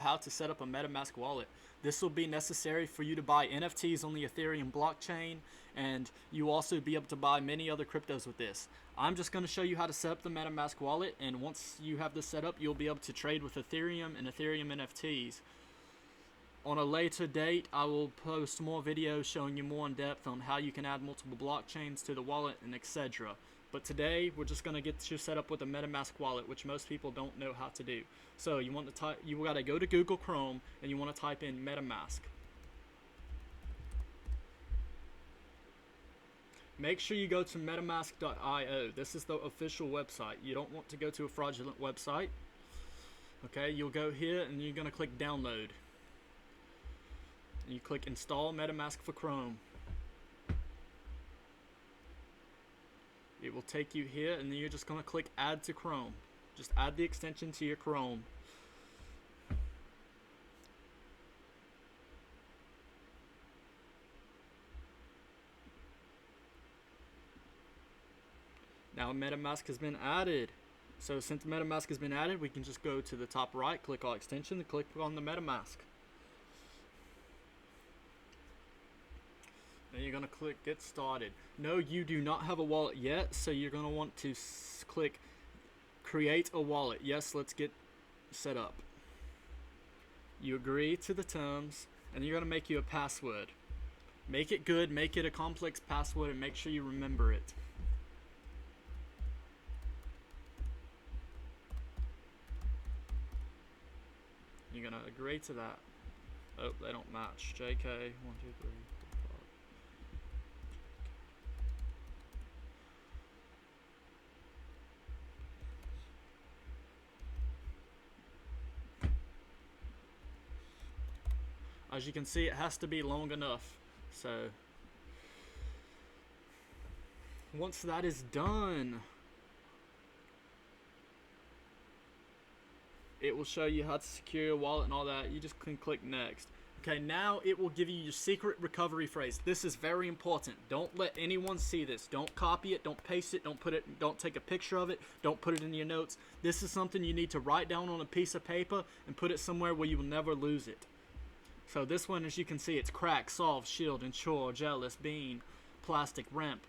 how to set up a MetaMask wallet. This will be necessary for you to buy NFTs on the Ethereum blockchain, and you will also be able to buy many other cryptos with this. I'm just going to show you how to set up the MetaMask wallet, and once you have this set up, you'll be able to trade with Ethereum and Ethereum NFTs. On a later date, I will post more videos showing you more in depth on how you can add multiple blockchains to the wallet and etc. But today, we're just going to get you set up with a MetaMask wallet, which most people don't know how to do. So you got to go to Google Chrome and you want to type in MetaMask. Make sure you go to metamask.io. This is the official website. You don't want to go to a fraudulent website. Okay, you'll go here and you're going to click download. And you click install MetaMask for Chrome. It will take you here, and then you're just going to click add to Chrome. Just add the extension to your Chrome. Now MetaMask has been added. So since MetaMask has been added, we can just go to the top right, click on extension, and click on the MetaMask. Then you're going to click get started. No, you do not have a wallet yet, so you're going to want to click create a wallet. Yes, let's get set up. You agree to the terms, and you're going to make you a password. Make it good, make it a complex password, and make sure you remember it. You're going to agree to that. Oh, they don't match. JK, 1, 2, 3. As you can see, it has to be long enough. So once that is done, it will show you how to secure your wallet and all that. You just can click next. Okay, now it will give you your secret recovery phrase. This is very important. Don't let anyone see this. Don't copy it, don't paste it, don't take a picture of it, don't put it in your notes. This is something you need to write down on a piece of paper and put it somewhere where you will never lose it. So this one, as you can see, it's crack, solve, shield, ensure, jealous, bean, plastic, ramp,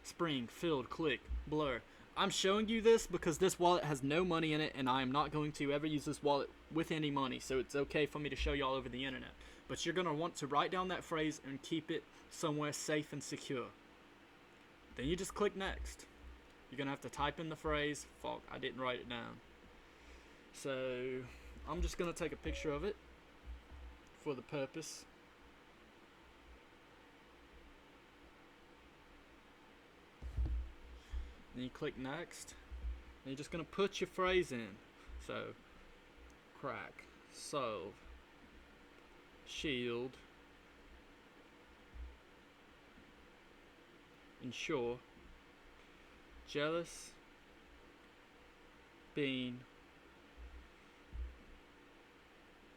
spring, filled, click, blur. I'm showing you this because this wallet has no money in it, and I am not going to ever use this wallet with any money, so it's okay for me to show you all over the internet. But you're going to want to write down that phrase and keep it somewhere safe and secure. Then you just click next. You're going to have to type in the phrase. Fuck, I didn't write it down. So I'm just going to take a picture of it for the purpose. Then you click next. And you're just going to put your phrase in. So, crack, solve, shield, ensure, jealous, bean,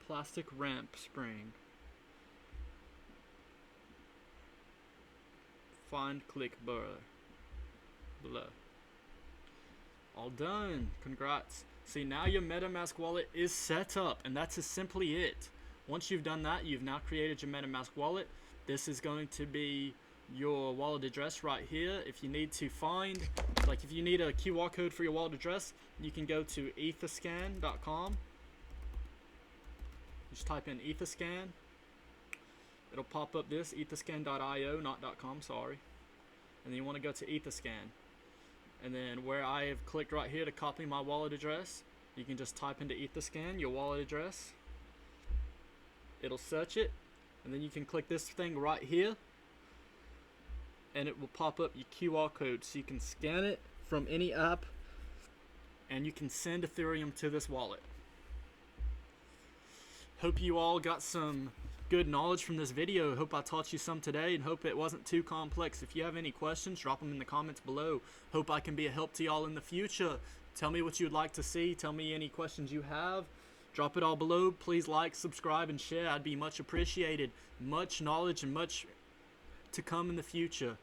plastic ramp spring, find click blur. All done. Congrats. See, now your MetaMask wallet is set up, and that's simply it. Once you've done that, you've now created your MetaMask wallet. This is going to be your wallet address right here. If you need to find, like if you need a QR code for your wallet address, you can go to etherscan.com. Just type in Etherscan. It'll pop up this, etherscan.io, not .com, sorry. And then you want to go to Etherscan. And then where I have clicked right here to copy my wallet address, you can just type into Etherscan your wallet address. It'll search it, and then you can click this thing right here, and it will pop up your QR code, so you can scan it from any app, and you can send Ethereum to this wallet. Hope you all got some good knowledge from this video. Hope I taught you some today, and hope it wasn't too complex. If you have any questions, drop them in the comments below. Hope I can be a help to y'all in the future. Tell me what you'd like to see. Tell me any questions you have. Drop it all below. Please like, subscribe, and share. I'd be much appreciated. Much knowledge and much to come in the future.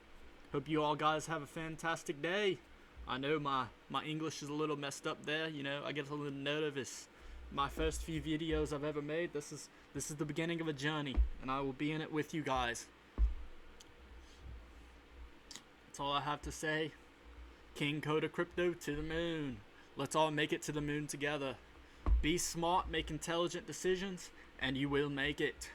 Hope you all guys have a fantastic day. I know my English is a little messed up there. You know, I get a little nervous. my first few videos I've ever made. This is the beginning of a journey, and I will be in it with you guys. That's all I have to say. King Coda Crypto to the moon. Let's all make it to the moon together. Be smart, make intelligent decisions, and you will make it.